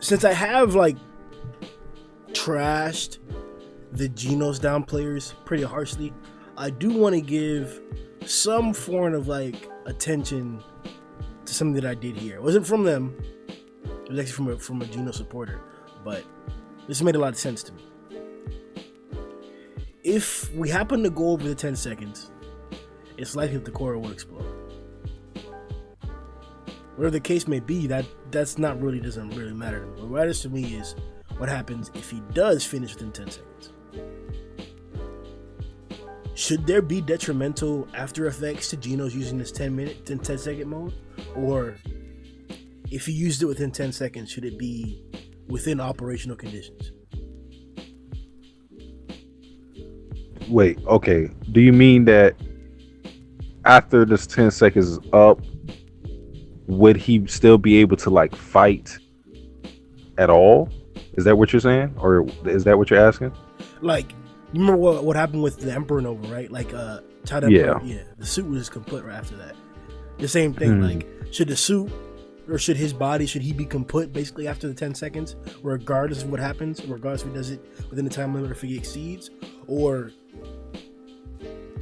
since I have like trashed the Genos down players pretty harshly, I do want to give some form of like attention to something that I did here. It wasn't from them. It was actually from a Genos supporter, but this made a lot of sense to me. If we happen to go over the 10 seconds, it's likely that the core will explode. Whatever the case may be, that's not really doesn't really matter to me. What matters to me is what happens if he does finish within 10 seconds. Should there be detrimental after effects to Genos using this 10 second mode? Or if he used it within 10 seconds, should it be within operational conditions? Wait, okay. Do you mean that after this 10 seconds is up, would he still be able to like fight at all? Is that what you're saying? Or is that what you're asking? Like, you remember what happened with the Emperor Nova, right? Like, Child Emperor, yeah. The suit was kaput right after that. The same thing, like, should the suit or should his body, should he be kaput basically after the 10 seconds, regardless of what happens, regardless if he does it within the time limit or if he exceeds? Or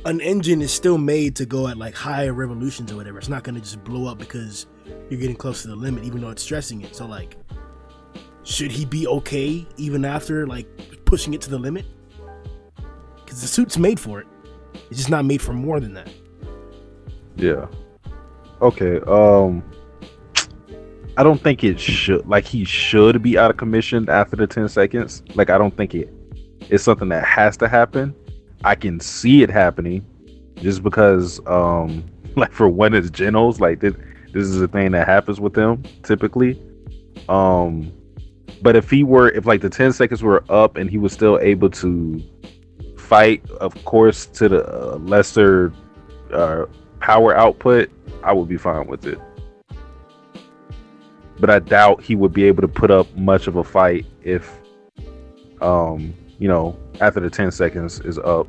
an engine is still made to go at like higher revolutions or whatever. It's not going to just blow up because you're getting close to the limit, even though it's stressing it. So like, should he be okay even after like pushing it to the limit? Because the suit's made for it. It's just not made for more than that. Yeah. Okay. I don't think it should, like, he should be out of commission after the 10 seconds. Like, I don't think it's something that has to happen. I can see it happening just because, like, for when it's Genos, like, this is a thing that happens with them typically. But if like the 10 seconds were up and he was still able to fight, of course, to the lesser power output, I would be fine with it. But I doubt he would be able to put up much of a fight if, after the 10 seconds is up.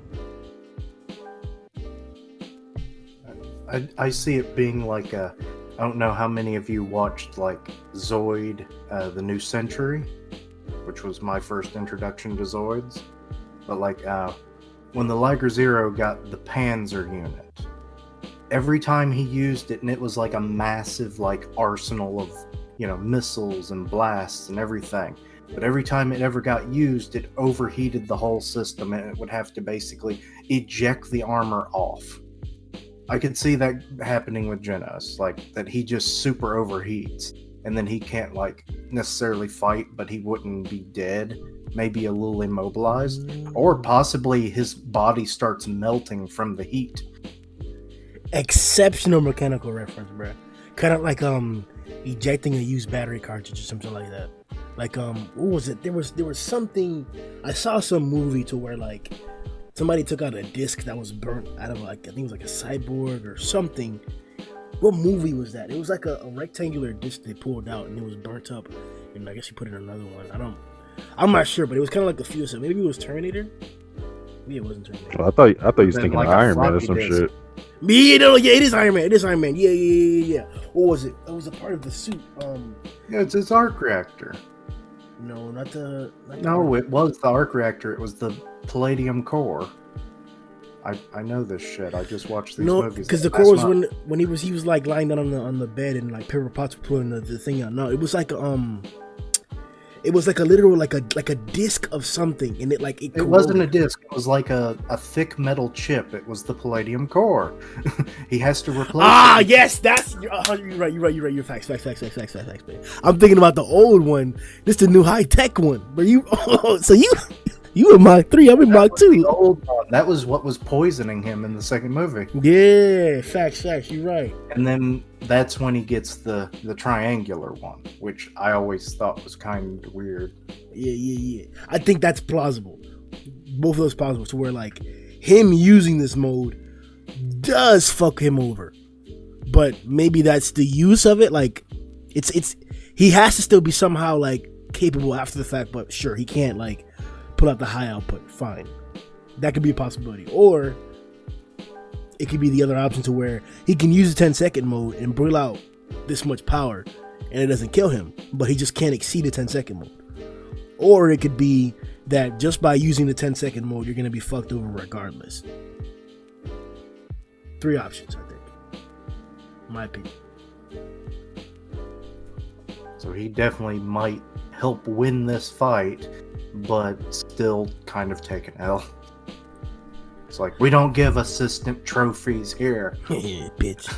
I see it being like I don't know how many of you watched like Zoid, The New Century, which was my first introduction to Zoids. But like when the Liger Zero got the Panzer unit, every time he used it, and it was like a massive like arsenal of missiles and blasts and everything. But every time it ever got used, it overheated the whole system, and it would have to basically eject the armor off. I could see that happening with Genos, like that he just super overheats, and then he can't like necessarily fight, but he wouldn't be dead, maybe a little immobilized, or possibly his body starts melting from the heat. Exceptional mechanical reference, bro. Kind of like ejecting a used battery cartridge or something like that. Like what was it? There was something, I saw some movie to where like somebody took out a disc that was burnt out of like, I think it was like a cyborg or something. What movie was that? It was like a rectangular disc they pulled out and it was burnt up, and I guess you put in another one. I'm not sure, but it was kind of like the fuse. Maybe it was Terminator. Maybe it wasn't Terminator. Well, I thought you was thinking like Iron Man or some disc. Shit. Yeah, it is Iron Man. It is Iron Man. Yeah. What was it? It was a part of the suit. Yeah, it's his arc reactor. No, not the. No, it was the arc reactor. It was the palladium core. I know this shit. I just watched these movies. Because the core was when he was like lying down on the bed and like Pepper Potts was pulling the thing out. No, it was like it was like a literal like a disc of something, and it wasn't a disc. It was like a thick metal chip. It was the palladium core. He has to replace. Ah, yes, that's you're right. You're facts. Man. I'm thinking about the old one. This the new high tech one. But you in Mach 3. I'm in Mach 2. The old one. That was what was poisoning him in the second movie. Yeah, facts. You're right. And then that's when he gets the triangular one, which I always thought was kind of weird. Yeah. I think that's plausible. Both of those plausible. To where like him using this mode does fuck him over, but maybe that's the use of it. Like it's he has to still be somehow like capable after the fact, but sure, he can't like pull out the high output. Fine, that could be a possibility. Or it could be the other option to where he can use the 10-second mode and bring out this much power, and it doesn't kill him, but he just can't exceed the 10-second mode. Or it could be that just by using the 10-second mode, you're going to be fucked over regardless. 3 options, I think. In my opinion. So he definitely might help win this fight, but still kind of take an L. It's like, we don't give assistant trophies here. Bitch.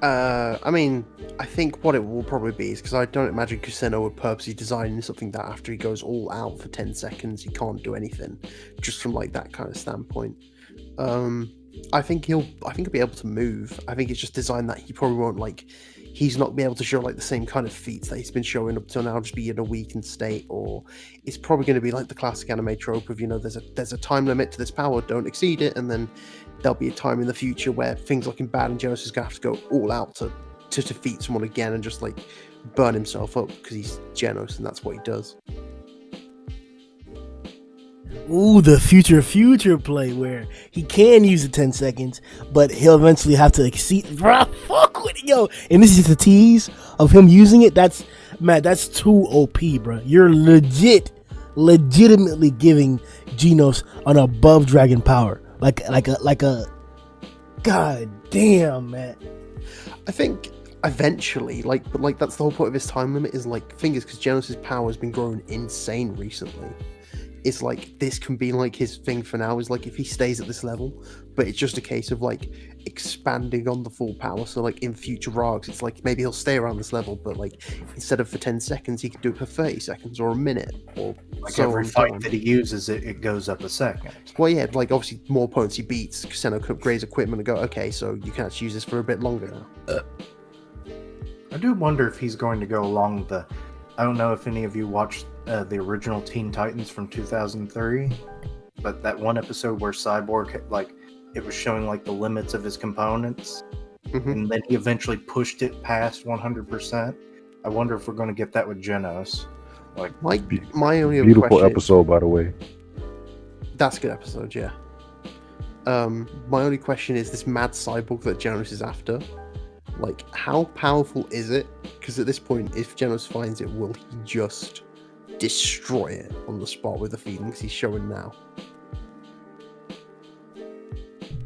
I mean, I think what it will probably be is because I don't imagine Kuseno would purposely design something that after he goes all out for 10 seconds, he can't do anything, just from like that kind of standpoint. I think he'll be able to move. I think it's just designed that he probably won't like. He's not be able to show like the same kind of feats that he's been showing up till now, just be in a weakened state, or it's probably going to be like the classic anime trope of, you know, there's a time limit to this power, don't exceed it, and then there'll be a time in the future where things looking bad and Genos is going to have to go all out to defeat someone again and just like burn himself up because he's Genos and that's what he does. Ooh, the future play where he can use the 10 seconds, but he'll eventually have to exceed. Bruh, fuck with it, yo. And this is just a tease of him using it. That's too OP, bro. You're legitimately giving Genos an above dragon power, like a. God damn, man. I think eventually, but that's the whole point of his time limit is like fingers, because Genos' power has been growing insane recently. It's like this can be like his thing for now, is like if he stays at this level, but it's just a case of like expanding on the full power. So like in future arcs, it's like maybe he'll stay around this level, but like instead of for 10 seconds, he can do it for 30 seconds or a minute, or like so every fight that he uses, it goes up a second. Well, yeah, like obviously more opponents he beats, Kuseno could upgrade his equipment and go, okay, so you can actually use this for a bit longer now. I do wonder if he's going to go along the. I don't know if any of you watched the original Teen Titans from 2003, but that one episode where Cyborg, like, it was showing like the limits of his components, and then he eventually pushed it past 100%. I wonder if we're going to get that with Genos. Like, my only beautiful episode, by the way. That's a good episode, yeah. My only question is this mad cyborg that Genos is after. Like, how powerful is it? Because at this point, if Genos finds it, will he just destroy it on the spot with the feelings he's showing now?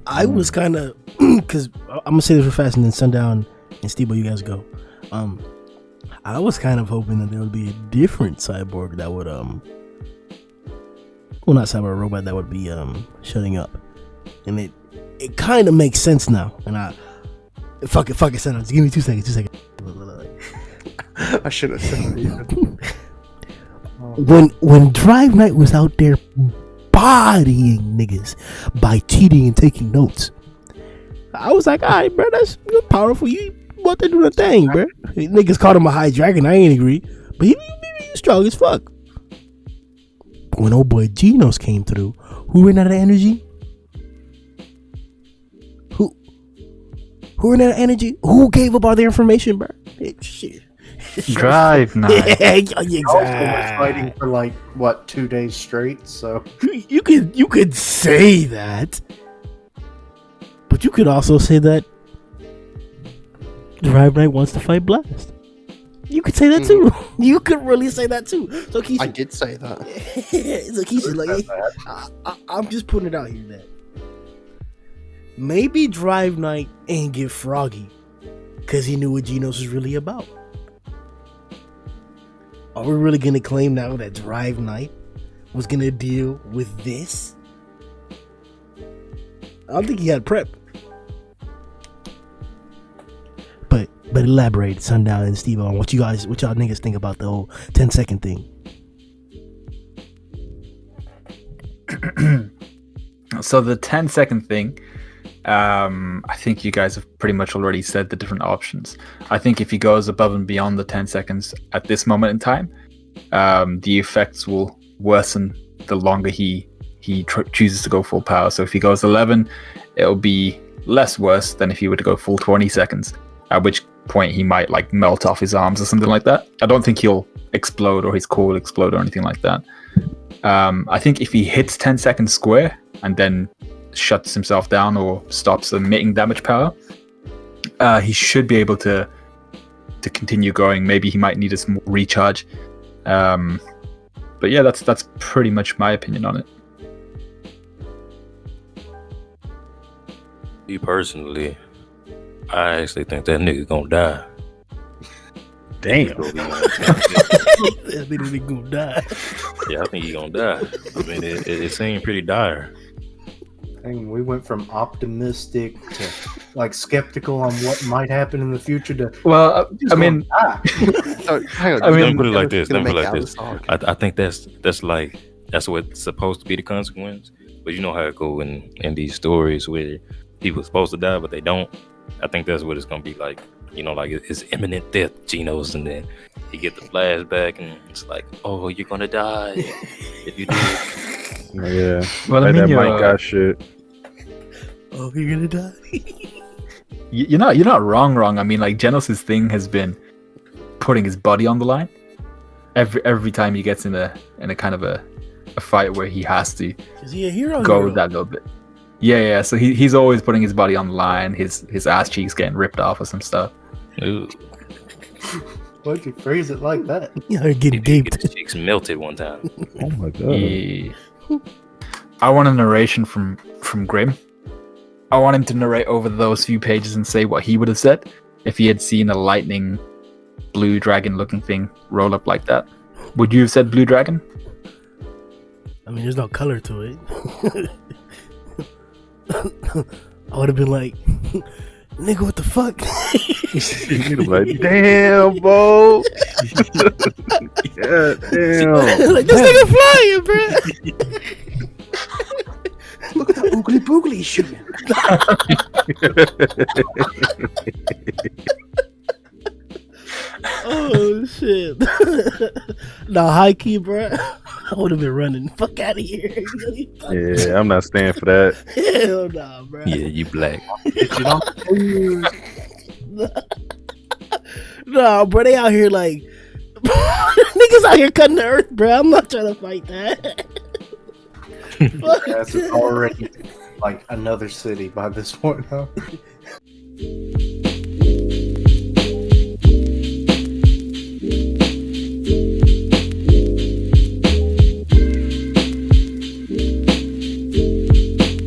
I was kind of, because I'm gonna say this real fast, and then Sundown and Steve, you guys go. I was kind of hoping that there would be a different cyborg that would, well, not cyborg, a robot that would be shutting up, and it kind of makes sense now, and Fuck it, Sundown. Just give me 2 seconds. I should have said that. When Drive Knight was out there bodying niggas by cheating and taking notes, I was like, alright, bro, that's powerful. You want to do the thing, bro. Niggas called him a high dragon. I ain't agree, but he strong as fuck. But when old boy Genos came through, who ran out of energy? Who ran out of energy? Who gave up all their information, bro? Shit. Drive Knight. Yeah, exactly. was fighting for like what 2 days straight. So you could say that, but you could also say that Drive Knight wants to fight Blast. You could say that too. You could really say that too. So Keisha, I did say that. So Keisha, like, I'm just putting it out here that maybe Drive Knight ain't get froggy because he knew what Genos was really about. Are we really gonna claim now that Drive Knight was gonna deal with this? I don't think he had prep. But elaborate, Sundown and Steve, on what y'all niggas think about the whole 10-second thing. So the 10-second thing, I think you guys have pretty much already said the different options. I think if he goes above and beyond the 10 seconds at this moment in time, the effects will worsen the longer he chooses to go full power. So if he goes 11, it'll be less worse than if he were to go full 20 seconds, at which point he might like melt off his arms or something like that. I don't think he'll explode or his core will explode or anything like that. I think if he hits 10 seconds square and then shuts himself down or stops emitting damage power, he should be able to to continue going. Maybe he might need some recharge. But yeah, that's pretty much my opinion on it. Me personally, I actually think that nigga gonna die. Damn. That nigga gonna die. Yeah, I think he gonna die. I mean, it seemed pretty dire. And we went from optimistic to like skeptical on what might happen in the future to Well, I mean, So, hang on. I mean, Let me put it like this. gonna Let me put it make like it this. out of the arc. I think that's what's supposed to be the consequence. But you know how it go in these stories where people are supposed to die but they don't. I think that's what it's gonna be like. You know, like it's imminent death, Genos, and then you get the flashback and it's like, oh, you're gonna die if you do. Yeah. well, I Like mean, that Mike got shit. Oh, you're gonna die. you're not wrong. I mean, like Genos' thing has been putting his body on the line every time he gets in a kind of a fight where he has to Is he a hero? go with that little bit. Yeah. So he's always putting his body on the line. His ass cheeks getting ripped off or some stuff. Ooh, why'd you phrase it like that? You're getting he get gaped. his cheeks melted one time. Oh my god. Yeah. I want a narration from Grimm. I want him to narrate over those few pages and say what he would have said if he had seen a lightning blue dragon looking thing roll up like that. Would you have said blue dragon? I mean, there's no color to it. I would have been like, nigga, what the fuck? You'd be like, damn, bro. Yeah, damn. Like, this nigga flying, bro. Look at that oogly boogly he's shooting. Oh shit! Nah, high key, bro. I would have been running. Fuck out of here. Yeah, I'm not staying for that. Hell nah, bro. Yeah, you black. Nah, bro. They out here like niggas out here cutting the earth, bro. I'm not trying to fight that. Fuck. That's already like another city by this point, huh?